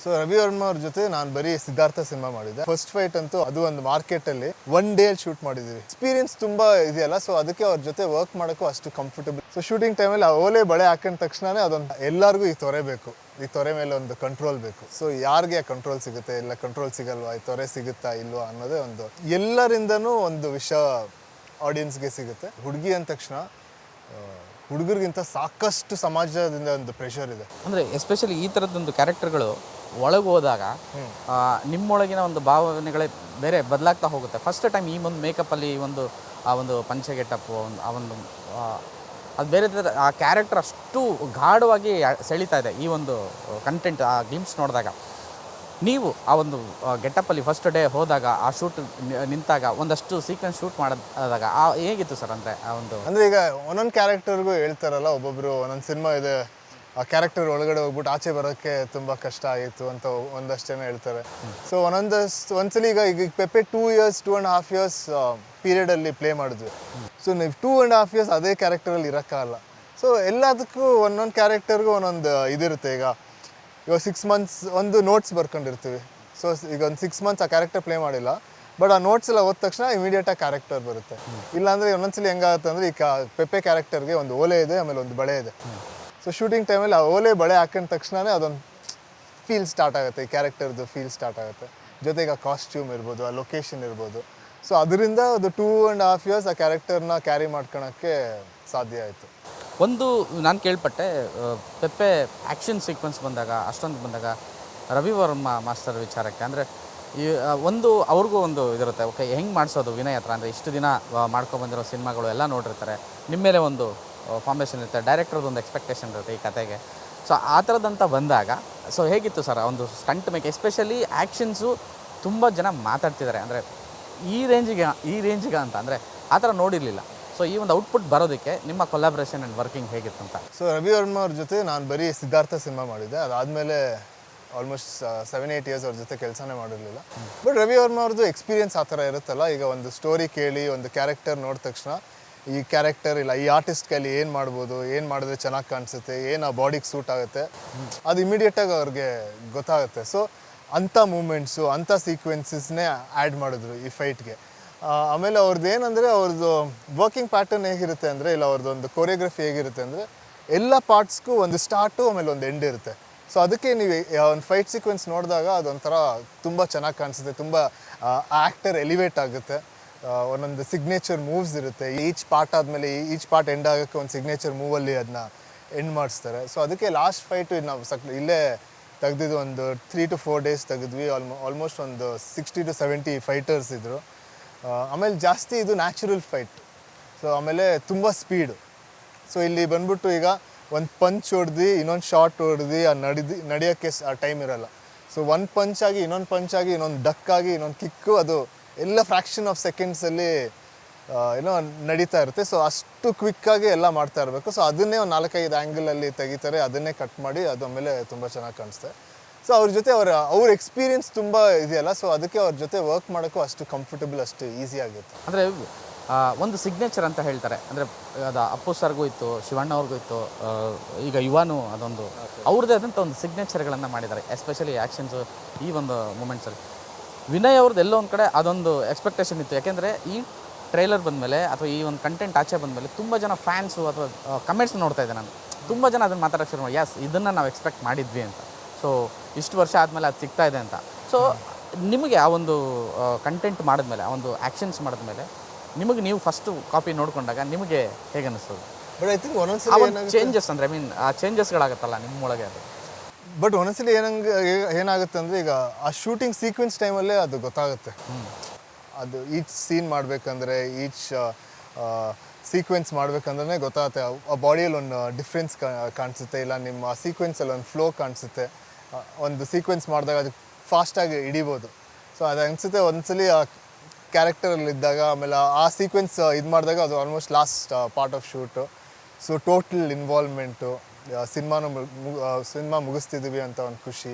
So Ravi Varma ಅವ್ರ ಜೊತೆ ನಾನು ಬರೀ ಸಿದ್ಧಾರ್ಥ ಸಿನಿಮಾ ಮಾಡಿದ್ದೆ. ಫಸ್ಟ್ ಫೈಟ್ ಅಂತೂ ಅದು ಒಂದು ಮಾರ್ಕೆಟಲ್ಲಿ ಒನ್ ಡೇ ಶೂಟ್ ಮಾಡಿದ್ದೀವಿ. ಎಕ್ಸ್ಪೀರಿಯನ್ಸ್ ತುಂಬ ಇದೆಯಲ್ಲ, ಸೊ ಅದಕ್ಕೆ ಅವ್ರ ಜೊತೆ ವರ್ಕ್ ಮಾಡೋಕ್ಕೂ ಅಷ್ಟು ಕಂಫರ್ಟಬಲ್. ಸೊ ಶೂಟಿಂಗ್ ಟೈಮಲ್ಲಿ ಆ ಓಲೆ ಬಳೆ ಹಾಕೊಂಡ ತಕ್ಷಣನೇ ಅದೊಂದು ಎಲ್ಲರಿಗೂ ಈ ತೊರೆ ಬೇಕು, ಈ ತೊರೆ ಮೇಲೆ ಒಂದು ಕಂಟ್ರೋಲ್ ಬೇಕು. ಸೊ ಯಾರಿಗೆ ಕಂಟ್ರೋಲ್ ಸಿಗುತ್ತೆ, ಇಲ್ಲ ಕಂಟ್ರೋಲ್ ಸಿಗಲ್ವಾ, ಈ ತೊರೆ ಸಿಗುತ್ತಾ ಇಲ್ವಾ ಅನ್ನೋದೇ ಒಂದು ಎಲ್ಲರಿಂದನೂ ಒಂದು ವಿಷಯ ಆಡಿಯನ್ಸ್ಗೆ ಸಿಗುತ್ತೆ. ಹುಡುಗಿ ಅಂದ ತಕ್ಷಣ ಹುಡುಗರಿಗಿಂತ ಸಾಕಷ್ಟು ಸಮಾಜದಿಂದ ಒಂದು ಪ್ರೆಷರ್ ಇದೆ. ಅಂದರೆ ಎಸ್ಪೆಷಲಿ ಈ ಥರದ್ದೊಂದು ಕ್ಯಾರೆಕ್ಟರ್ಗಳು ಒಳಗೆ ಹೋದಾಗ ನಿಮ್ಮೊಳಗಿನ ಒಂದು ಭಾವನೆಗಳೇ ಬೇರೆ ಬದಲಾಗ್ತಾ ಹೋಗುತ್ತೆ. ಫಸ್ಟ್ ಟೈಮ್ ಈ ಒಂದು ಮೇಕಪ್ಪಲ್ಲಿ ಆ ಒಂದು ಪಂಚೆ ಗೆಟಪ್ಪು ಆ ಒಂದು ಅದು ಬೇರೆ ಥರ ಆ ಕ್ಯಾರೆಕ್ಟರ್ ಅಷ್ಟು ಗಾಢವಾಗಿ ಸೆಳೀತಾ ಇದೆ ಈ ಒಂದು ಕಂಟೆಂಟ್, ಆ ಗ್ಲಿಮ್ಸ್ ನೋಡಿದಾಗ. ನೀವು ಆ ಒಂದು ಗೆಟಪ್ಪಲ್ಲಿ ಫಸ್ಟ್ ಡೇ ಹೋದಾಗ ಆ ಶೂಟ್ ನಿಂತಾಗ ಒಂದಷ್ಟು ಸೀಕ್ವೆನ್ಸ್ ಶೂಟ್ ಮಾಡಿದಾಗ ಹೇಗಿತ್ತು ಸರ್? ಅಂದರೆ ಈಗ ಒಂದೊಂದು ಕ್ಯಾರೆಕ್ಟರ್ಗೂ ಹೇಳ್ತಾರಲ್ಲ, ಒಬ್ಬೊಬ್ಬರು ಒಂದೊಂದು ಸಿನಿಮಾ ಇದೆ, ಆ ಕ್ಯಾರೆಕ್ಟರ್ ಒಳಗಡೆ ಹೋಗ್ಬಿಟ್ಟು ಆಚೆ ಬರೋಕ್ಕೆ ತುಂಬ ಕಷ್ಟ ಆಗಿತ್ತು ಅಂತ ಒಂದಷ್ಟು ಜನ ಹೇಳ್ತಾರೆ. ಸೊ ಒಂದ್ಸಲಿ ಈಗ ಪೆಪ್ಪೆ 2.5 years ಪೀರಿಯಡಲ್ಲಿ ಪ್ಲೇ ಮಾಡಿದ್ವಿ. ಸೊ ನೀವು 2.5 years ಅದೇ ಕ್ಯಾರೆಕ್ಟರಲ್ಲಿ ಇರೋಕ್ಕಾಗಲ್ಲ. ಸೊ ಎಲ್ಲದಕ್ಕೂ ಒಂದೊಂದು ಕ್ಯಾರೆಕ್ಟರ್ಗೂ ಒಂದೊಂದು ಇದಿರುತ್ತೆ. ಈಗ 6 months ಒಂದು ನೋಟ್ಸ್ ಬರ್ಕೊಂಡಿರ್ತೀವಿ. ಸೊ ಈಗ ಒಂದು 6 months ಆ ಕ್ಯಾರೆಕ್ಟರ್ ಪ್ಲೇ ಮಾಡಿಲ್ಲ, ಬಟ್ ಆ ನೋಟ್ಸ್ ಎಲ್ಲ ಓದ ತಕ್ಷಣ ಇಮಿಡಿಯೇಟಾಗಿ ಕ್ಯಾರೆಕ್ಟರ್ ಬರುತ್ತೆ. ಇಲ್ಲಾಂದರೆ ಒಂದೊಂದ್ಸಲಿ ಹೆಂಗಾಗುತ್ತೆ ಅಂದರೆ, ಈ ಪೆಪ್ಪೆ ಕ್ಯಾರೆಕ್ಟರ್ಗೆ ಒಂದು ಓಲೆ ಇದೆ, ಆಮೇಲೆ ಒಂದು ಬಳೆ ಇದೆ. ಸೊ ಶೂಟಿಂಗ್ ಟೈಮಲ್ಲಿ ಆ ಓಲೆ ಬಳೆ ಹಾಕೊಂಡ ತಕ್ಷಣವೇ ಅದೊಂದು ಫೀಲ್ ಸ್ಟಾರ್ಟ್ ಆಗುತ್ತೆ, ಈ ಕ್ಯಾರೆಕ್ಟರ್ದು ಫೀಲ್ ಸ್ಟಾರ್ಟ್ ಆಗುತ್ತೆ. ಜೊತೆಗೆ ಆ ಕಾಸ್ಟ್ಯೂಮ್ ಇರ್ಬೋದು, ಆ ಲೊಕೇಶನ್ ಇರ್ಬೋದು. ಸೊ ಅದರಿಂದ ಅದು 2.5 years ಆ ಕ್ಯಾರೆಕ್ಟರ್ನ ಕ್ಯಾರಿ ಮಾಡ್ಕೊಳಕ್ಕೆ ಸಾಧ್ಯ ಆಯಿತು. ಒಂದು ನಾನು ಕೇಳ್ಪಟ್ಟೆ, ಪೆಪ್ಪೆ ಆ್ಯಕ್ಷನ್ ಸೀಕ್ವೆನ್ಸ್ ಬಂದಾಗ ರವಿ ವರ್ಮ ಮಾಸ್ಟರ್ ವಿಚಾರಕ್ಕೆ ಅಂದರೆ ಅವ್ರಿಗೂ ಒಂದು ಇದಿರುತ್ತೆ, ಓಕೆ ಹೆಂಗೆ ಮಾಡಿಸೋದು ವಿನಯ್ ಹತ್ರ. ಅಂದರೆ ಇಷ್ಟು ದಿನ ಮಾಡ್ಕೊಬಂದಿರೋ ಸಿನಿಮಾಗಳು ಎಲ್ಲ ನೋಡಿರ್ತಾರೆ, ನಿಮ್ಮ ಮೇಲೆ ಒಂದು ಫಾರ್ಮೇಷನ್ ಇರುತ್ತೆ, ಡೈರೆಕ್ಟರ್ದು ಒಂದು ಎಕ್ಸ್ಪೆಕ್ಟೇಷನ್ ಇರುತ್ತೆ ಈ ಕತೆಗೆ. ಸೊ ಆ ಥರದಂತ ಬಂದಾಗ ಸೊ ಹೇಗಿತ್ತು ಸರ್ ಆ ಒಂದು ಸ್ಟಂಟ್ ಮೇಕ್? ಎಸ್ಪೆಷಲಿ ಆ್ಯಕ್ಷನ್ಸು ತುಂಬ ಜನ ಮಾತಾಡ್ತಿದ್ದಾರೆ, ಅಂದರೆ ಈ ರೇಂಜಿಗೆ ಅಂತ ಅಂದರೆ ಆ ಥರ ನೋಡಿರಲಿಲ್ಲ. ಸೊ ಈ ಒಂದು ಔಟ್ಪುಟ್ ಬರೋದಕ್ಕೆ ನಿಮ್ಮ ಕೊಲಾಬ್ರೇಷನ್ ಆ್ಯಂಡ್ ವರ್ಕಿಂಗ್ ಹೇಗಿತ್ತು ಅಂತ? ಸೊ ರವಿ ವರ್ಮ ಅವ್ರ ಜೊತೆ ನಾನು ಬರೀ ಸಿದ್ಧಾರ್ಥ ಸಿನಿಮಾ ಮಾಡಿದ್ದೆ. ಅದಾದಮೇಲೆ ಆಲ್ಮೋಸ್ಟ್ 7-8 years ಅವ್ರ ಜೊತೆ ಕೆಲಸನೇ ಮಾಡಿರಲಿಲ್ಲ. ಬಟ್ ರವಿ ವರ್ಮ ಅವ್ರದ್ದು ಎಕ್ಸ್ಪೀರಿಯನ್ಸ್ ಆ ಥರ ಇರುತ್ತಲ್ಲ. ಈಗ ಒಂದು ಸ್ಟೋರಿ ಕೇಳಿ ಒಂದು ಕ್ಯಾರೆಕ್ಟರ್ ನೋಡಿದ ತಕ್ಷಣ ಈ ಕ್ಯಾರೆಕ್ಟರ್ ಇಲ್ಲ, ಈ ಆರ್ಟಿಸ್ಟ್ ಕೈಲಿ ಏನು ಮಾಡ್ಬೋದು, ಏನು ಮಾಡಿದ್ರೆ ಚೆನ್ನಾಗಿ ಕಾಣಿಸುತ್ತೆ, ಏನು ಆ ಬಾಡಿಗೆ ಸೂಟ್ ಆಗುತ್ತೆ, ಅದು ಇಮಿಡಿಯೇಟಾಗಿ ಅವ್ರಿಗೆ ಗೊತ್ತಾಗುತ್ತೆ. ಸೊ ಅಂಥ ಮೂಮೆಂಟ್ಸು, ಅಂಥ ಸೀಕ್ವೆನ್ಸಸ್ನೇ ಆ್ಯಡ್ ಮಾಡಿದ್ರು ಈ ಫೈಟ್ಗೆ. ಆಮೇಲೆ ಅವ್ರದ್ದು ಏನಂದರೆ, ಅವ್ರದ್ದು ವರ್ಕಿಂಗ್ ಪ್ಯಾಟರ್ನ್ ಹೇಗಿರುತ್ತೆ ಅಂದರೆ, ಇಲ್ಲ ಅವ್ರದ್ದೊಂದು ಕೊರಿಯೋಗ್ರಫಿ ಹೇಗಿರುತ್ತೆ ಅಂದರೆ, ಎಲ್ಲ ಪಾರ್ಟ್ಸ್ಗೂ ಒಂದು ಸ್ಟಾರ್ಟು ಆಮೇಲೆ ಒಂದು ಎಂಡ್ ಇರುತ್ತೆ. ಸೊ ಅದಕ್ಕೆ ನೀವು ಒಂದು ಫೈಟ್ ಸೀಕ್ವೆನ್ಸ್ ನೋಡಿದಾಗ ಅದೊಂಥರ ತುಂಬ ಚೆನ್ನಾಗಿ ಕಾಣಿಸುತ್ತೆ, ತುಂಬ ಆ್ಯಕ್ಟರ್ ಎಲಿವೇಟ್ ಆಗುತ್ತೆ. ಒಂದೊಂದು ಸಿಗ್ನೇಚರ್ ಮೂವ್ಸ್ ಇರುತ್ತೆ. ಈಚ್ ಪಾರ್ಟ್ ಆದಮೇಲೆ ಈಚ್ ಪಾರ್ಟ್ ಎಂಡ್ ಆಗೋಕ್ಕೆ ಒಂದು ಸಿಗ್ನೇಚರ್ ಮೂವಲ್ಲಿ ಅದನ್ನ ಎಂಡ್ ಮಾಡಿಸ್ತಾರೆ. ಸೊ ಅದಕ್ಕೆ ಲಾಸ್ಟ್ ಫೈಟು ನಾವು ಇಲ್ಲೇ ತೆಗೆದಿದ್ದು ಒಂದು 3 to 4 days ತೆಗೆದ್ವಿ. ಆಲ್ಮೋಸ್ಟ್ ಒಂದು 60 to 70 ಫೈಟರ್ಸ್ ಇದ್ದರು. ಆಮೇಲೆ ಜಾಸ್ತಿ ಇದು ನ್ಯಾಚುರಲ್ ಫೈಟ್. ಸೊ ಆಮೇಲೆ ತುಂಬ ಸ್ಪೀಡು. ಸೊ ಇಲ್ಲಿ ಬಂದ್ಬಿಟ್ಟು ಈಗ ಒಂದು ಪಂಚ್ ಹೊಡೆದು ಇನ್ನೊಂದು ಶಾರ್ಟ್ ಹೊಡೆದು ನಡೆಯೋಕ್ಕೆ ಟೈಮ್ ಇರೋಲ್ಲ. ಸೊ ಒಂದು ಪಂಚಾಗಿ ಇನ್ನೊಂದು ಪಂಚಾಗಿ ಇನ್ನೊಂದು ಡಕ್ಕಾಗಿ ಇನ್ನೊಂದು ಕಿಕ್ಕು, ಅದು ಎಲ್ಲ ಫ್ರ್ಯಾಕ್ಷನ್ ಆಫ್ ಸೆಕೆಂಡ್ಸಲ್ಲಿ ಏನೋ ನಡೀತಾ ಇರುತ್ತೆ. ಸೊ ಅಷ್ಟು ಕ್ವಿಕ್ಕಾಗಿ ಎಲ್ಲ ಮಾಡ್ತಾ ಇರಬೇಕು. ಸೊ ಅದನ್ನೇ ಒಂದು 4-5 ಆ್ಯಂಗಲಲ್ಲಿ ತೆಗಿತಾರೆ, ಅದನ್ನೇ ಕಟ್ ಮಾಡಿ ಅದು ಆಮೇಲೆ ತುಂಬ ಚೆನ್ನಾಗಿ ಕಾಣಿಸುತ್ತೆ. ಸೊ ಅವ್ರ ಜೊತೆ ಅವ್ರ ಎಕ್ಸ್ಪೀರಿಯನ್ಸ್ ತುಂಬ ಇದೆಯಲ್ಲ, ಸೊ ಅದಕ್ಕೆ ಅವ್ರ ಜೊತೆ ವರ್ಕ್ ಮಾಡೋಕ್ಕೂ ಅಷ್ಟು ಕಂಫರ್ಟಬಲ್, ಅಷ್ಟು ಈಸಿ ಆಗುತ್ತೆ. ಅಂದರೆ ಒಂದು ಸಿಗ್ನೇಚರ್ ಅಂತ ಹೇಳ್ತಾರೆ, ಅಂದರೆ ಅದು ಅಪ್ಪು ಸರ್ಗೂ ಇತ್ತು, ಶಿವಣ್ಣ ಅವ್ರಿಗೂ ಇತ್ತು, ಈಗ ಯುವಾನು ಅದೊಂದು ಅವ್ರದ್ದೇ ಆದಂಥ ಒಂದು ಸಿಗ್ನೇಚರ್ಗಳನ್ನು ಮಾಡಿದ್ದಾರೆ, ಎಸ್ಪೆಷಲಿ ಆ್ಯಕ್ಷನ್ಸು ಈ ಒಂದು ಮೂಮೆಂಟ್ಸಲ್ಲಿ. ವಿನಯ್ ಅವ್ರದ್ದು ಎಲ್ಲೋ ಒಂದು ಕಡೆ ಅದೊಂದು ಎಕ್ಸ್ಪೆಕ್ಟೇಷನ್ ಇತ್ತು. ಯಾಕೆಂದರೆ ಈ ಟ್ರೈಲರ್ ಬಂದಮೇಲೆ ಅಥವಾ ಈ ಒಂದು ಕಂಟೆಂಟ್ ಆಚೆ ಬಂದಮೇಲೆ ತುಂಬ ಜನ ಫ್ಯಾನ್ಸು ಅಥವಾ ಕಮೆಂಟ್ಸ್ ನೋಡ್ತಾ ಇದ್ದೆ ನಾನು. ತುಂಬ ಜನ ಅದನ್ನು ಮಾತಾಡೋಕ್ಕೆ ಶುರು ಮಾಡಿ, ಯಸ್ ಇದನ್ನು ನಾವು ಎಕ್ಸ್ಪೆಕ್ಟ್ ಮಾಡಿದ್ವಿ ಅಂತ. ಸೊ ಇಷ್ಟು ವರ್ಷ ಆದಮೇಲೆ ಅದು ಸಿಗ್ತಾ ಇದೆ ಅಂತ. ಸೊ ನಿಮಗೆ ಆ ಒಂದು ಕಂಟೆಂಟ್ ಮಾಡಿದ್ಮೇಲೆ, ಆ ಒಂದು ಆ್ಯಕ್ಷನ್ಸ್ ಮಾಡಿದ್ಮೇಲೆ ನೀವು ಫಸ್ಟು ಕಾಪಿ ನೋಡಿಕೊಂಡಾಗ ನಿಮಗೆ ಹೇಗೆ ಅನ್ನಿಸ್ತದೆ? ಬಟ್ ಐ ಥಿಂಕ್ ಒಂದೊಂದ್ಸಲಿ ಚೇಂಜಸ್ ಅಂದರೆ ಆ ಚೇಂಜಸ್ಗಳಾಗುತ್ತಲ್ಲ ನಿಮ್ಮೊಳಗೆ ಅದು. ಬಟ್ ಒಂದೊಂದ್ಸಲಿ ಏನಾಗುತ್ತೆ ಅಂದರೆ, ಈಗ ಆ ಶೂಟಿಂಗ್ ಸೀಕ್ವೆನ್ಸ್ ಟೈಮಲ್ಲೇ ಅದು ಗೊತ್ತಾಗುತ್ತೆ. ಅದು ಈಚ್ ಸೀನ್ ಮಾಡಬೇಕಂದ್ರೆ, ಈಚ್ ಸೀಕ್ವೆನ್ಸ್ ಮಾಡಬೇಕಂದ್ರೆ ಗೊತ್ತಾಗುತ್ತೆ. ಆ ಬಾಡಿಯಲ್ಲಿ ಒಂದು ಡಿಫ್ರೆನ್ಸ್ ಕಾಣಿಸುತ್ತೆ, ಇಲ್ಲ ನಿಮ್ಮ ಆ ಸೀಕ್ವೆನ್ಸಲ್ಲಿ ಒಂದು ಫ್ಲೋ ಕಾಣಿಸುತ್ತೆ. ಒಂದು ಸೀಕ್ವೆನ್ಸ್ ಮಾಡಿದಾಗ ಅದು ಫಾಸ್ಟಾಗಿ ಹಿಡಿಬೋದು. ಸೊ ಅದು ಅನಿಸುತ್ತೆ ಒಂದ್ಸಲಿ ಆ ಕ್ಯಾರೆಕ್ಟರಲ್ಲಿದ್ದಾಗ. ಆಮೇಲೆ ಆ ಸೀಕ್ವೆನ್ಸ್ ಇದು ಮಾಡಿದಾಗ ಅದು almost last part of shoot. So total involvement, cinema ಮುಗಿಸ್ತಿದ್ದೀವಿ ಅಂತ ಒಂದು ಖುಷಿ.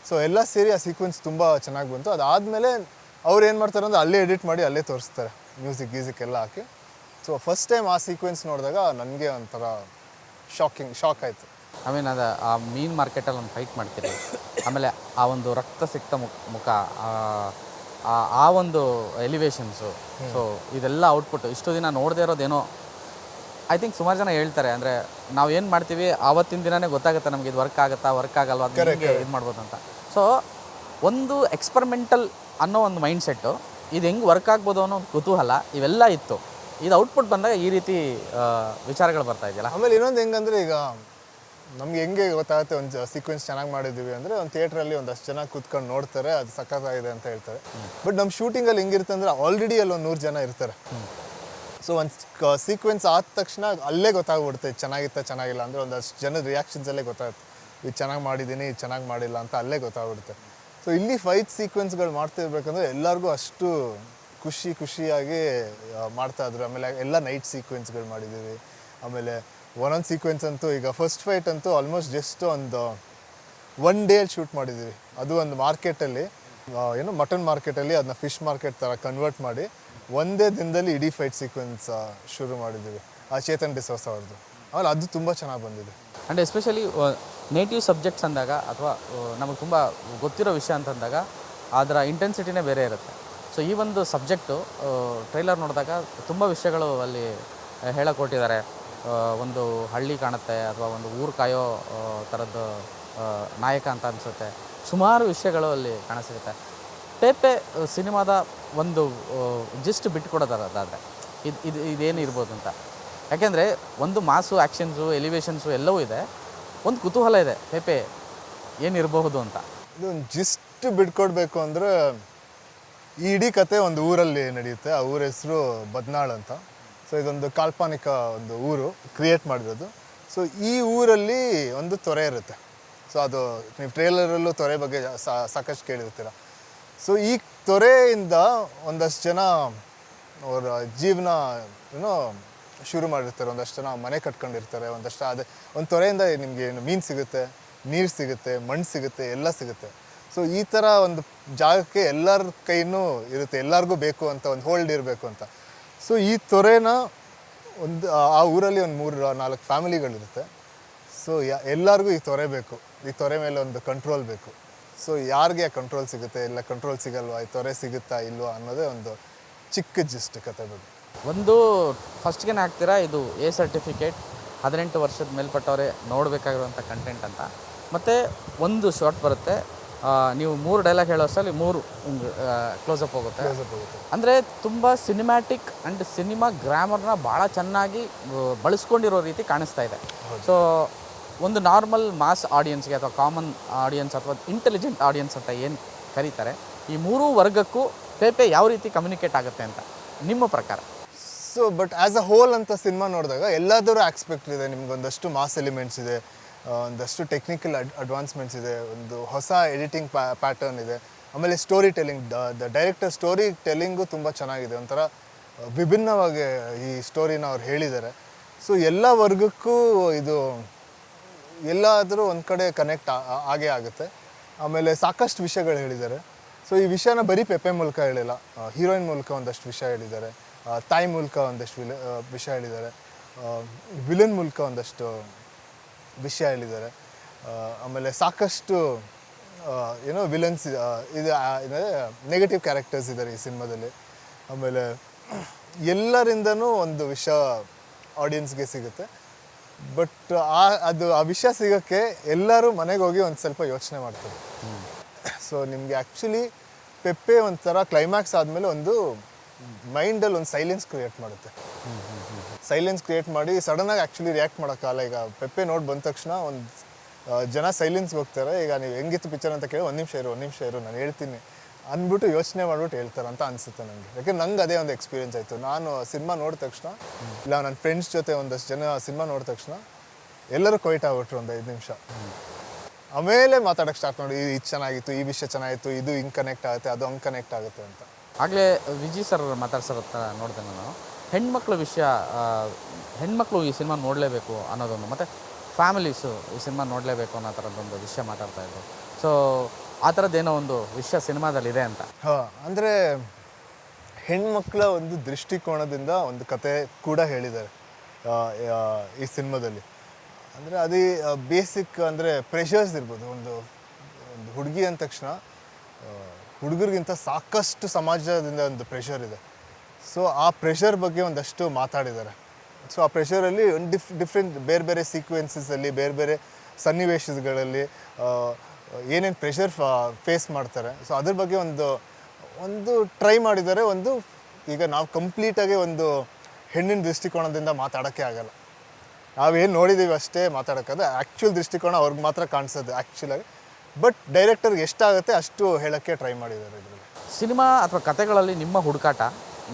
ಸೊ ಎಲ್ಲ ಸೇರಿ ಆ ಸೀಕ್ವೆನ್ಸ್ ತುಂಬ ಚೆನ್ನಾಗಿ ಬಂತು. ಅದಾದಮೇಲೆ ಅವ್ರು ಏನು ಮಾಡ್ತಾರೆ ಅಂದರೆ, ಅಲ್ಲೇ ಎಡಿಟ್ ಮಾಡಿ ಅಲ್ಲೇ ತೋರಿಸ್ತಾರೆ, ಮ್ಯೂಸಿಕ್ ಎಲ್ಲ ಹಾಕಿ. ಸೊ ಫಸ್ಟ್ ಟೈಮ್ ಆ ಸೀಕ್ವೆನ್ಸ್ ನೋಡಿದಾಗ ನನಗೆ ಒಂಥರ ಶಾಕ್ ಆಯಿತು. ಐ ಮೀನ್ ಅದು ಆ ಮೀನ್ ಮಾರ್ಕೆಟಲ್ಲಿ ಒಂದು ಫೈಟ್ ಮಾಡ್ತೀರಿ, ಆಮೇಲೆ ಆ ಒಂದು ರಕ್ತ ಸಿಕ್ತ ಮುಖ, ಆ ಒಂದು ಎಲಿವೇಶನ್ಸು, ಸೊ ಇದೆಲ್ಲ ಔಟ್ಪುಟ್ ಇಷ್ಟು ದಿನ ನೋಡದೇ ಇರೋದೇನೋ ಐ ಥಿಂಕ್ ಸುಮಾರು ಜನ ಹೇಳ್ತಾರೆ. ಅಂದರೆ ನಾವು ಏನು ಮಾಡ್ತೀವಿ ಆವತ್ತಿನ ದಿನವೇ ಗೊತ್ತಾಗುತ್ತೆ ನಮಗೆ ಇದು ವರ್ಕ್ ಆಗಲ್ವಾ ಅದು ಹೇಗೆ ಇದು ಮಾಡ್ಬೋದು ಅಂತ. ಸೊ ಒಂದು ಎಕ್ಸ್ಪರಿಮೆಂಟಲ್ ಅನ್ನೋ ಒಂದು ಮೈಂಡ್ ಸೆಟ್ಟು, ಇದು ಹೆಂಗೆ ವರ್ಕ್ ಆಗ್ಬೋದು ಅನ್ನೋ ಒಂದು ಕುತೂಹಲ ಇವೆಲ್ಲ ಇತ್ತು. ಇದು ಔಟ್ಪುಟ್ ಬಂದಾಗ ಈ ರೀತಿ ವಿಚಾರಗಳು ಬರ್ತಾ ಇದೆಯಲ್ಲ. ಆಮೇಲೆ ಇನ್ನೊಂದು ಹೆಂಗಂದ್ರೆ, ಈಗ ನಮ್ಗೆ ಹೆಂಗೆ ಗೊತ್ತಾಗುತ್ತೆ ಒಂದು ಸೀಕ್ವೆನ್ಸ್ ಚೆನ್ನಾಗಿ ಮಾಡಿದ್ದೀವಿ ಅಂದರೆ, ಒಂದು ಥಿಯೇಟ್ರಲ್ಲಿ ಒಂದಷ್ಟು ಜನ ಕೂತ್ಕೊಂಡು ನೋಡ್ತಾರೆ, ಅದು ಸಖತ್ತಾಗಿದೆ ಅಂತ ಹೇಳ್ತಾರೆ. ಬಟ್ ನಮ್ಮ ಶೂಟಿಂಗಲ್ಲಿ ಹೆಂಗಿರುತ್ತೆ ಅಂದರೆ, ಆಲ್ರೆಡಿ ಅಲ್ಲಿ ಒಂದು 100 ಜನ ಇರ್ತಾರೆ. ಸೊ ಒಂದು ಸೀಕ್ವೆನ್ಸ್ ಆದ ತಕ್ಷಣ ಅಲ್ಲೇ ಗೊತ್ತಾಗ್ಬಿಡುತ್ತೆ ಚೆನ್ನಾಗಿಲ್ಲ ಅಂದರೆ, ಒಂದಷ್ಟು ಜನದ ರಿಯಾಕ್ಷನ್ಸಲ್ಲೇ ಗೊತ್ತಾಗುತ್ತೆ, ಇದು ಚೆನ್ನಾಗಿ ಮಾಡಿದ್ದೀನಿ, ಇದು ಚೆನ್ನಾಗಿ ಮಾಡಿಲ್ಲ ಅಂತ ಅಲ್ಲೇ ಗೊತ್ತಾಗ್ಬಿಡುತ್ತೆ. ಸೊ ಇಲ್ಲಿ ಫೈಟ್ ಸೀಕ್ವೆನ್ಸ್ಗಳು ಮಾಡ್ತಿರ್ಬೇಕಂದ್ರೆ ಎಲ್ಲರಿಗೂ ಅಷ್ಟು ಖುಷಿಯಾಗಿ ಮಾಡ್ತಾಯಿದ್ರು. ಆಮೇಲೆ ಎಲ್ಲ ನೈಟ್ ಸೀಕ್ವೆನ್ಸ್ಗಳು ಮಾಡಿದ್ದೀವಿ. ಆಮೇಲೆ ಒಂದೊಂದು ಸೀಕ್ವೆನ್ಸ್ ಅಂತೂ, ಈಗ ಫಸ್ಟ್ ಫೈಟ್ ಅಂತೂ ಆಲ್ಮೋಸ್ಟ್ ಜಸ್ಟ್ ಒಂದು 1 ಡೇಲಿ ಶೂಟ್ ಮಾಡಿದ್ದೀವಿ. ಅದು ಒಂದು ಮಾರ್ಕೆಟಲ್ಲಿ, ಏನು ಮಟನ್ ಮಾರ್ಕೆಟಲ್ಲಿ ಅದನ್ನ ಫಿಶ್ ಮಾರ್ಕೆಟ್ ಥರ ಕನ್ವರ್ಟ್ ಮಾಡಿ ಒಂದೇ ದಿನದಲ್ಲಿ ಇಡೀ ಫೈಟ್ ಸೀಕ್ವೆನ್ಸ್ ಶುರು ಮಾಡಿದ್ದೀವಿ, ಆ ಚೇತನ್ ಡಿಸೋಸ ಅವ್ರದ್ದು. ಆಮೇಲೆ ಅದು ತುಂಬ ಚೆನ್ನಾಗಿ ಬಂದಿದೆ. ಆ್ಯಂಡ್ ಎಸ್ಪೆಷಲಿ ನೇಟಿವ್ ಸಬ್ಜೆಕ್ಟ್ಸ್ ಅಂದಾಗ, ಅಥವಾ ನಮಗೆ ತುಂಬ ಗೊತ್ತಿರೋ ವಿಷಯ ಅಂತಂದಾಗ ಅದರ ಇಂಟೆನ್ಸಿಟಿನೇ ಬೇರೆ ಇರುತ್ತೆ. ಸೊ ಈ ಒಂದು ಸಬ್ಜೆಕ್ಟು ಟ್ರೈಲರ್ ನೋಡಿದಾಗ ತುಂಬ ವಿಷಯಗಳು ಅಲ್ಲಿ ಹೇಳಕೊಟ್ಟಿದ್ದಾರೆ. ಒಂದು ಹಳ್ಳಿ ಕಾಣುತ್ತೆ, ಅಥವಾ ಒಂದು ಊರು ಕಾಯೋ ಥರದ್ದು ನಾಯಕ ಅಂತ ಅನಿಸುತ್ತೆ. ಸುಮಾರು ವಿಷಯಗಳು ಅಲ್ಲಿ ಕಾಣಿಸಿರುತ್ತೆ. ಪೇಪೆ ಸಿನಿಮಾದ ಒಂದು ಜಸ್ಟ್ ಬಿಟ್ಕೊಡೋದಾದರೆ ಇದೇನು ಇರ್ಬೋದು ಅಂತ. ಯಾಕೆಂದರೆ ಒಂದು ಮಾಸು, ಆ್ಯಕ್ಷನ್ಸು, ಎಲಿವೇಶನ್ಸು ಎಲ್ಲವೂ ಇದೆ, ಒಂದು ಕುತೂಹಲ ಇದೆ ಪೇಪೆ ಏನಿರಬಹುದು ಅಂತ. ಇದೊಂದು ಜಿಸ್ಟ್ ಬಿಟ್ಕೊಡ್ಬೇಕು ಅಂದರೆ, ಈ ಇಡೀ ಕತೆ ಒಂದು ಊರಲ್ಲಿ ನಡೆಯುತ್ತೆ. ಆ ಊರ ಹೆಸರು ಬದ್ನಾಳ್ ಅಂತ. ಸೊ ಇದೊಂದು ಕಾಲ್ಪನಿಕ ಒಂದು ಊರು ಕ್ರಿಯೇಟ್ ಮಾಡಿರೋದು. ಸೊ ಈ ಊರಲ್ಲಿ ಒಂದು ತೊರೆ ಇರುತ್ತೆ. ಸೊ ಅದು ನೀವು ಟ್ರೇಲರಲ್ಲೂ ತೊರೆ ಬಗ್ಗೆ ಸಾಕಷ್ಟು ಕೇಳಿರ್ತೀರ. ಸೊ ಈ ತೊರೆಯಿಂದ ಒಂದಷ್ಟು ಜನ ಅವರ ಜೀವನ ಶುರು ಮಾಡಿರ್ತಾರೆ, ಒಂದಷ್ಟು ಜನ ಮನೆ ಕಟ್ಕೊಂಡಿರ್ತಾರೆ, ಒಂದಷ್ಟು ಅದೇ ಒಂದು ತೊರೆಯಿಂದ ನಿಮಗೆ ಮೀನು ಸಿಗುತ್ತೆ, ನೀರು ಸಿಗುತ್ತೆ, ಮಣ್ಣು ಸಿಗುತ್ತೆ, ಎಲ್ಲ ಸಿಗುತ್ತೆ. ಸೊ ಈ ಥರ ಒಂದು ಜಾಗಕ್ಕೆ ಎಲ್ಲರ ಕೈನೂ ಇರುತ್ತೆ, ಎಲ್ಲರಿಗೂ ಬೇಕು ಅಂತ, ಒಂದು ಹೋಲ್ಡ್ ಇರಬೇಕು ಅಂತ. ಸೊ ಈ ತೊರೆನ ಒಂದು ಆ ಊರಲ್ಲಿ ಒಂದು 3-4 ಫ್ಯಾಮಿಲಿಗಳಿರುತ್ತೆ. ಸೊ ಎಲ್ಲರಿಗೂ ಈ ತೊರೆ ಬೇಕು, ಈ ತೊರೆ ಮೇಲೆ ಒಂದು ಕಂಟ್ರೋಲ್ ಬೇಕು. ಸೊ ಯಾರಿಗೆ ಕಂಟ್ರೋಲ್ ಸಿಗುತ್ತೆ, ಇಲ್ಲ ಕಂಟ್ರೋಲ್ ಸಿಗಲ್ವಾ, ಈ ತೊರೆ ಸಿಗುತ್ತಾ ಇಲ್ವಾ ಅನ್ನೋದೇ ಒಂದು ಚಿಕ್ಕ ಜಿಸ್ಟ್ ಕತೆ ಬಗ್ಗೆ. ಒಂದು ಫಸ್ಟ್ಗೆ ಹಾಕ್ತೀರಾ, ಇದು ಎ ಸರ್ಟಿಫಿಕೇಟ್ 18 ವರ್ಷದ ಮೇಲ್ಪಟ್ಟವರೇ ನೋಡಬೇಕಾಗಿರುವಂಥ ಕಂಟೆಂಟ್ ಅಂತ. ಮತ್ತು ಒಂದು ಶಾರ್ಟ್ ಬರುತ್ತೆ, ನೀವು 3 ಡೈಲಾಗ್ ಹೇಳೋ ಅಷ್ಟರಲ್ಲಿ 3 ಕ್ಲೋಸಪ್ ಹೋಗುತ್ತೆ. ಅಂದರೆ ತುಂಬ ಸಿನಿಮ್ಯಾಟಿಕ್ ಆ್ಯಂಡ್ ಸಿನಿಮಾ ಗ್ರಾಮರ್ನ ಭಾಳ ಚೆನ್ನಾಗಿ ಬಳಸ್ಕೊಂಡಿರೋ ರೀತಿ ಕಾಣಿಸ್ತಾ ಇದೆ. ಸೊ ಒಂದು ನಾರ್ಮಲ್ ಮಾಸ್ ಆಡಿಯನ್ಸ್ಗೆ, ಅಥವಾ ಕಾಮನ್ ಆಡಿಯನ್ಸ್, ಅಥವಾ ಇಂಟೆಲಿಜೆಂಟ್ ಆಡಿಯನ್ಸ್ ಅಂತ ಏನು ಕರೀತಾರೆ, ಈ 3 ವರ್ಗಕ್ಕೂ ಪೇಪೆ ಯಾವ ರೀತಿ ಕಮ್ಯುನಿಕೇಟ್ ಆಗುತ್ತೆ ಅಂತ ನಿಮ್ಮ ಪ್ರಕಾರ? So but as a hole ಅಂತ ಸಿನಿಮಾ ನೋಡಿದಾಗ ಎಲ್ಲದರ ಆಸ್ಪೆಕ್ಟ್ ಇದೆ. ನಿಮ್ಗೊಂದಷ್ಟು ಮಾಸ್ ಎಲಿಮೆಂಟ್ಸ್ ಇದೆ, ಒಂದಷ್ಟು ಟೆಕ್ನಿಕಲ್ ಅಡ್ವಾನ್ಸ್ಮೆಂಟ್ಸ್ ಇದೆ, ಒಂದು ಹೊಸ ಎಡಿಟಿಂಗ್ ಪ್ಯಾಟರ್ನ್ ಇದೆ. ಆಮೇಲೆ story telling, the director story telling ತುಂಬ ಚೆನ್ನಾಗಿದೆ. ಒಂಥರ ವಿಭಿನ್ನವಾಗಿ ಈ ಸ್ಟೋರಿನ ಅವ್ರು ಹೇಳಿದ್ದಾರೆ. ಸೊ ಎಲ್ಲ ವರ್ಗಕ್ಕೂ ಇದು ಎಲ್ಲಾದರೂ ಒಂದು ಕಡೆ ಕನೆಕ್ಟ್ ಆಗೇ ಆಗುತ್ತೆ. ಆಮೇಲೆ ಸಾಕಷ್ಟು ವಿಷಯಗಳು ಹೇಳಿದ್ದಾರೆ. ಸೊ ಈ ವಿಷಯನ ಬರೀ ಪೆಪ್ಪೆ ಮೂಲಕ ಹೇಳಿಲ್ಲ, ಹೀರೋಯಿನ್ ಮೂಲಕ ಒಂದಷ್ಟು ವಿಷಯ ಹೇಳಿದ್ದಾರೆ, ತಾಯಿ ಮೂಲಕ ಒಂದಷ್ಟು ವಿಷಯ ಹೇಳಿದ್ದಾರೆ, ವಿಲನ್ ಮೂಲಕ ಒಂದಷ್ಟು ವಿಷಯ ಹೇಳಿದ್ದಾರೆ. ಆಮೇಲೆ ಸಾಕಷ್ಟು ವಿಲನ್ಸ್ ಇದು ನೆಗೆಟಿವ್ ಕ್ಯಾರೆಕ್ಟರ್ಸ್ ಇದ್ದಾರೆ ಈ ಸಿನಿಮಾದಲ್ಲಿ. ಆಮೇಲೆ ಎಲ್ಲರಿಂದನೂ ಒಂದು ವಿಷಯ ಆಡಿಯನ್ಸ್ಗೆ ಸಿಗುತ್ತೆ. ಬಟ್ ಆ ವಿಷಯ ಸಿಗೋಕ್ಕೆ ಎಲ್ಲರೂ ಮನೆಗೆ ಹೋಗಿ ಒಂದು ಸ್ವಲ್ಪ ಯೋಚನೆ ಮಾಡ್ತಾರೆ. ಸೊ ನಿಮಗೆ ಆ್ಯಕ್ಚುಲಿ ಪೆಪ್ಪೆ ಒಂಥರ ಕ್ಲೈಮ್ಯಾಕ್ಸ್ ಆದಮೇಲೆ ಒಂದು ಮೈಂಡಲ್ಲಿ ಒಂದು ಸೈಲೆನ್ಸ್ ಕ್ರಿಯೇಟ್ ಮಾಡುತ್ತೆ. ಸೈಲೆನ್ಸ್ ಕ್ರಿಯೇಟ್ ಮಾಡಿ ಸಡನ್ನಾಗಿ ಆ್ಯಕ್ಚುಲಿ ರಿಯಾಕ್ಟ್ ಮಾಡೋಕ್ಕಾಗಲ್ಲ. ಈಗ ಪೆಪ್ಪೆ ನೋಡಿ ಬಂದ ತಕ್ಷಣ ಒಂದು ಜನ ಸೈಲೆನ್ಸ್ಗೆ ಹೋಗ್ತಾರೆ. ಈಗ ನೀವು ಹೆಂಗಿತ್ತು ಪಿಕ್ಚರ್ ಅಂತ ಕೇಳಿ, ಒಂದು ನಿಮಿಷ ಇರು ನಾನು ಹೇಳ್ತೀನಿ ಅಂದ್ಬಿಟ್ಟು ಯೋಚನೆ ಮಾಡ್ಬಿಟ್ಟು ಹೇಳ್ತಾರೆ ಅಂತ ಅನಿಸುತ್ತೆ ನನಗೆ. ಯಾಕೆ ನಂಗೆ ಅದೇ ಒಂದು ಎಕ್ಸ್ಪೀರಿಯನ್ಸ್ ಆಯಿತು. ನಾನು ಸಿನಿಮಾ ನೋಡಿದ ತಕ್ಷಣ, ಇಲ್ಲ ನನ್ನ ಫ್ರೆಂಡ್ಸ್ ಜೊತೆ ಒಂದಷ್ಟು ಜನ ಸಿನಿಮಾ ನೋಡಿದ ತಕ್ಷಣ ಎಲ್ಲರೂ ಕ್ವೈಟ್ ಆಗ್ಬಿಟ್ರು ಒಂದು 5 ನಿಮಿಷ. ಆಮೇಲೆ ಮಾತಾಡೋಕ್ಕೆ ಸ್ಟಾರ್ಟ್ ಮಾಡಿ, ಇದು ಚೆನ್ನಾಗಿತ್ತು, ಈ ವಿಷಯ ಚೆನ್ನಾಗಿತ್ತು, ಇದು ಹಿಂಗೆ ಕನೆಕ್ಟ್ ಆಗುತ್ತೆ, ಅದು ಹಂಗೆ ಕನೆಕ್ಟ್ ಆಗುತ್ತೆ ಅಂತ. ಆಗಲೇ ವಿಜಯ್ ಸರ್ ಮಾತಾಡ್ಸೋತ್ತ ನೋಡಿದೆ ನಾನು. ಹೆಣ್ಮಕ್ಳ ವಿಷಯ, ಹೆಣ್ಮಕ್ಳು ಈ ಸಿನಿಮಾ ನೋಡಲೇಬೇಕು ಅನ್ನೋದೊಂದು, ಮತ್ತು ಫ್ಯಾಮಿಲೀಸು ಈ ಸಿನಿಮಾ ನೋಡಲೇಬೇಕು ಅನ್ನೋ ಥರದ್ದೊಂದು ವಿಷಯ ಮಾತಾಡ್ತಾಯಿದ್ರು. ಸೊ ಆ ಥರದ್ದೇನೋ ಒಂದು ವಿಷಯ ಸಿನಿಮಾದಲ್ಲಿದೆ ಅಂತ. ಅಂದರೆ ಹೆಣ್ಮಕ್ಳ ಒಂದು ದೃಷ್ಟಿಕೋನದಿಂದ ಒಂದು ಕತೆ ಕೂಡ ಹೇಳಿದ್ದಾರೆ ಈ ಸಿನಿಮಾದಲ್ಲಿ. ಅಂದರೆ ಅದೇ ಬೇಸಿಕ್ ಅಂದರೆ ಪ್ರೆಷರ್ಸ್ ಇರ್ಬೋದು. ಒಂದು ಒಂದು ಹುಡುಗಿ ಅಂದ ತಕ್ಷಣ ಹುಡುಗರಿಗಿಂತ ಸಾಕಷ್ಟು ಸಮಾಜದಿಂದ ಒಂದು ಪ್ರೆಷರ್ ಇದೆ. ಸೊ ಆ ಪ್ರೆಷರ್ ಬಗ್ಗೆ ಒಂದಷ್ಟು ಮಾತಾಡಿದ್ದಾರೆ. ಸೊ ಆ ಪ್ರೆಷರಲ್ಲಿ ಒಂದು ಡಿಫ್ರೆಂಟ್ ಬೇರೆ ಬೇರೆ ಸೀಕ್ವೆನ್ಸಸಲ್ಲಿ ಬೇರೆ ಬೇರೆ ಸನ್ನಿವೇಶಗಳಲ್ಲಿ ಏನೇನು ಪ್ರೆಷರ್ ಫೇಸ್ ಮಾಡ್ತಾರೆ. ಸೊ ಅದ್ರ ಬಗ್ಗೆ ಒಂದು ಟ್ರೈ ಮಾಡಿದ್ದಾರೆ. ಈಗ ನಾವು ಕಂಪ್ಲೀಟಾಗಿ ಒಂದು ಹೆಣ್ಣಿನ ದೃಷ್ಟಿಕೋನದಿಂದ ಮಾತಾಡೋಕ್ಕೆ ಆಗಲ್ಲ. ನಾವೇನು ನೋಡಿದ್ದೀವಿ ಅಷ್ಟೇ ಮಾತಾಡೋಕ್ಕದು. ಆ್ಯಕ್ಚುಲ್ ದೃಷ್ಟಿಕೋನ ಅವ್ರಿಗೆ ಮಾತ್ರ ಕಾಣಿಸೋದು ಆ್ಯಕ್ಚುಲಾಗಿ. ಬಟ್ ಡೈರೆಕ್ಟರ್ಗೆ ಎಷ್ಟಾಗುತ್ತೆ ಅಷ್ಟು ಹೇಳೋಕ್ಕೆ ಟ್ರೈ ಮಾಡಿದ್ದಾರೆ ಇದರಲ್ಲಿ. ಸಿನಿಮಾ ಅಥವಾ ಕತೆಗಳಲ್ಲಿ ನಿಮ್ಮ ಹುಡುಕಾಟ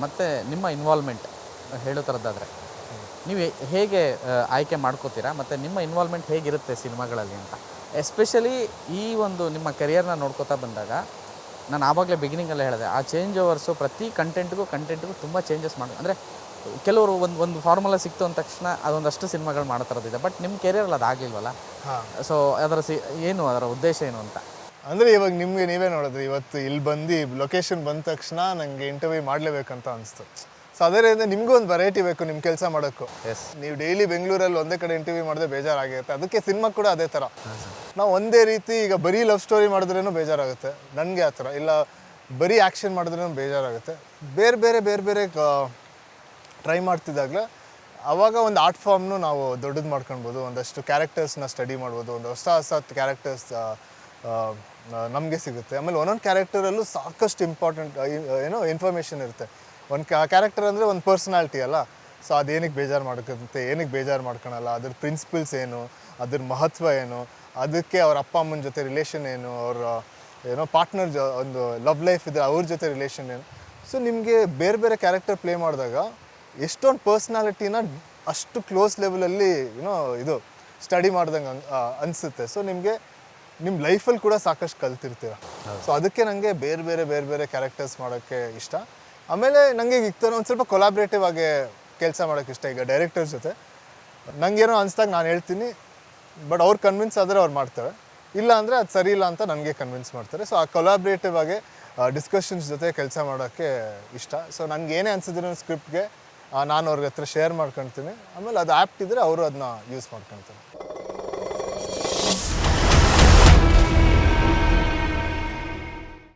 ಮತ್ತು ನಿಮ್ಮ ಇನ್ವಾಲ್ವ್ಮೆಂಟ್ ಹೇಳೋ ಥರದ್ದಾದರೆ ನೀವು ಹೇಗೆ ಆಯ್ಕೆ ಮಾಡ್ಕೋತೀರಾ ಮತ್ತು ನಿಮ್ಮ ಇನ್ವಾಲ್ವ್ಮೆಂಟ್ ಹೇಗಿರುತ್ತೆ ಸಿನಿಮಾಗಳಲ್ಲಿ ಅಂತ? ಎಸ್ಪೆಷಲಿ ಈ ಒಂದು ನಿಮ್ಮ ಕೆರಿಯರ್ನ ನೋಡ್ಕೋತಾ ಬಂದಾಗ ನಾನು ಆವಾಗಲೇ ಬಿಗಿನಿಂಗಲ್ಲೇ ಹೇಳಿದೆ, ಆ ಚೇಂಜ್ ಓವರ್ಸು ಪ್ರತಿ ಕಂಟೆಂಟ್ಗೂ ತುಂಬ ಚೇಂಜಸ್ ಅಂದರೆ ಕೆಲವರು ಒಂದು ಫಾರ್ಮುಲಾ ಸಿಕ್ತು ಅಂದ ತಕ್ಷಣ ಅದೊಂದಷ್ಟು ಸಿನಿಮಾಗಳು ಮಾಡೋ ಥರದ್ದಿದೆ. ಬಟ್ ನಿಮ್ಮ ಕೆರಿಯರಲ್ಲಿ ಅದಾಗಲಿಲ್ವಲ್ಲ. ಸೊ ಏನು ಅದರ ಉದ್ದೇಶ ಏನು ಅಂತ? ಅಂದರೆ ಇವಾಗ ನಿಮಗೆ ನೀವೇ ನೋಡಿದ್ರಿ, ಇವತ್ತು ಇಲ್ಲಿ ಬಂದು ಲೊಕೇಶನ್ ಬಂದ ತಕ್ಷಣ ನನಗೆ ಇಂಟರ್ವ್ಯೂ ಮಾಡಲೇಬೇಕಂತ ಅನಿಸ್ತು. ಸೊ ಅದರಿಂದ ನಿಮಗೂ ಒಂದು ವೆರೈಟಿ ಬೇಕು ನಿಮ್ಮ ಕೆಲಸ ಮಾಡೋಕ್ಕೂ. ನೀವು ಡೈಲಿ ಬೆಂಗಳೂರಲ್ಲಿ ಒಂದೇ ಕಡೆ ಇಂಟರ್ವ್ಯೂ ಮಾಡಿದ್ರೆ ಬೇಜಾರಾಗಿರುತ್ತೆ. ಅದಕ್ಕೆ ಸಿನಿಮಾ ಕೂಡ ಅದೇ ಥರ. ನಾವು ಒಂದೇ ರೀತಿ ಈಗ ಬರೀ ಲವ್ ಸ್ಟೋರಿ ಮಾಡಿದ್ರೂ ಬೇಜಾರಾಗುತ್ತೆ ನನಗೆ ಆ ಥರ. ಇಲ್ಲ ಬರೀ ಆ್ಯಕ್ಷನ್ ಮಾಡಿದ್ರೂ ಬೇಜಾರಾಗುತ್ತೆ. ಬೇರೆ ಬೇರೆ ಟ್ರೈ ಮಾಡ್ತಿದ್ದಾಗಲೇ ಆವಾಗ ಒಂದು ಆರ್ಟ್ ಫಾರ್ಮ್ನು ನಾವು ದೊಡ್ಡದು ಮಾಡ್ಕೊಳ್ಬೋದು. ಒಂದಷ್ಟು ಕ್ಯಾರೆಕ್ಟರ್ಸ್ನ ಸ್ಟಡಿ ಮಾಡ್ಬೋದು. ಒಂದು ಹೊಸ ಕ್ಯಾರೆಕ್ಟರ್ಸ್ ನಮಗೆ ಸಿಗುತ್ತೆ. ಆಮೇಲೆ ಒಂದೊಂದು ಕ್ಯಾರೆಕ್ಟರಲ್ಲೂ ಸಾಕಷ್ಟು ಇಂಪಾರ್ಟೆಂಟ್ ಇನ್ಫಾರ್ಮೇಷನ್ ಇರುತ್ತೆ. ಒಂದು ಕ್ಯಾರೆಕ್ಟರ್ ಅಂದರೆ ಒಂದು ಪರ್ಸ್ನಾಲಿಟಿ ಅಲ್ಲ. ಸೊ ಅದೇನಕ್ಕೆ ಬೇಜಾರು ಮಾಡ್ಕೊಳುತ್ತೆ, ಏನಕ್ಕೆ ಬೇಜಾರು ಮಾಡ್ಕೊಳಲ್ಲ, ಅದ್ರ ಪ್ರಿನ್ಸಿಪಲ್ಸ್ ಏನು, ಅದ್ರ ಮಹತ್ವ ಏನು, ಅದಕ್ಕೆ ಅವ್ರ ಅಪ್ಪ ಅಮ್ಮನ ಜೊತೆ ರಿಲೇಷನ್ ಏನು, ಅವ್ರ ಪಾರ್ಟ್ನರ್ ಒಂದು ಲವ್ ಲೈಫ್ ಇದೆ ಅವ್ರ ಜೊತೆ ರಿಲೇಷನ್ ಏನು. ಸೊ ನಿಮಗೆ ಬೇರೆ ಕ್ಯಾರೆಕ್ಟರ್ ಪ್ಲೇ ಮಾಡಿದಾಗ ಎಷ್ಟೊಂದು ಪರ್ಸ್ನಾಲಿಟಿನ ಅಷ್ಟು ಕ್ಲೋಸ್ ಲೆವೆಲಲ್ಲಿ ಇದು ಸ್ಟಡಿ ಮಾಡ್ದಂಗೆ ಅನಿಸುತ್ತೆ. ಸೊ ನಿಮಗೆ ನಿಮ್ಮ ಲೈಫಲ್ಲಿ ಕೂಡ ಸಾಕಷ್ಟು ಕಲ್ತಿರ್ತೀರ. ಸೊ ಅದಕ್ಕೆ ನನಗೆ ಬೇರೆ ಕ್ಯಾರೆಕ್ಟರ್ಸ್ ಮಾಡೋಕ್ಕೆ ಇಷ್ಟ. ಆಮೇಲೆ ನನಗೆ ಒಂದು ಸ್ವಲ್ಪ ಕೊಲಾಬ್ರೇಟಿವ್ ಆಗಿ ಕೆಲಸ ಮಾಡೋಕ್ಕೆ ಇಷ್ಟ. ಈಗ ಡೈರೆಕ್ಟರ್ಸ್ ಜೊತೆ ನನಗೇನೋ ಅನಿಸ್ದಾಗ ನಾನು ಹೇಳ್ತೀನಿ, ಬಟ್ ಅವ್ರು ಕನ್ವಿನ್ಸ್ ಆದರೆ ಅವ್ರು ಮಾಡ್ತಾರೆ. ಇಲ್ಲ ಅಂದರೆ ಅದು ಸರಿ ಇಲ್ಲ ಅಂತ ನನಗೆ ಕನ್ವಿನ್ಸ್ ಮಾಡ್ತಾರೆ. ಸೊ ಆ ಕೊಲಾಬ್ರೇಟಿವ್ ಆಗಿ ಡಿಸ್ಕಷನ್ಸ್ ಜೊತೆ ಕೆಲಸ ಮಾಡೋಕ್ಕೆ ಇಷ್ಟ. ಸೊ ನನಗೆ ಏನೇ ಅನಿಸಿದ್ರು ಸ್ಕ್ರಿಪ್ಟ್ಗೆ ನಾನು ಅವ್ರ ಹತ್ರ ಶೇರ್ ಮಾಡ್ಕೊಳ್ತೀನಿ. ಆಮೇಲೆ ಅದು ಆ್ಯಪ್ಟ್ ಇದ್ದರೆ ಅವರು ಅದನ್ನ ಯೂಸ್ ಮಾಡ್ಕೊಳ್ತಾರೆ.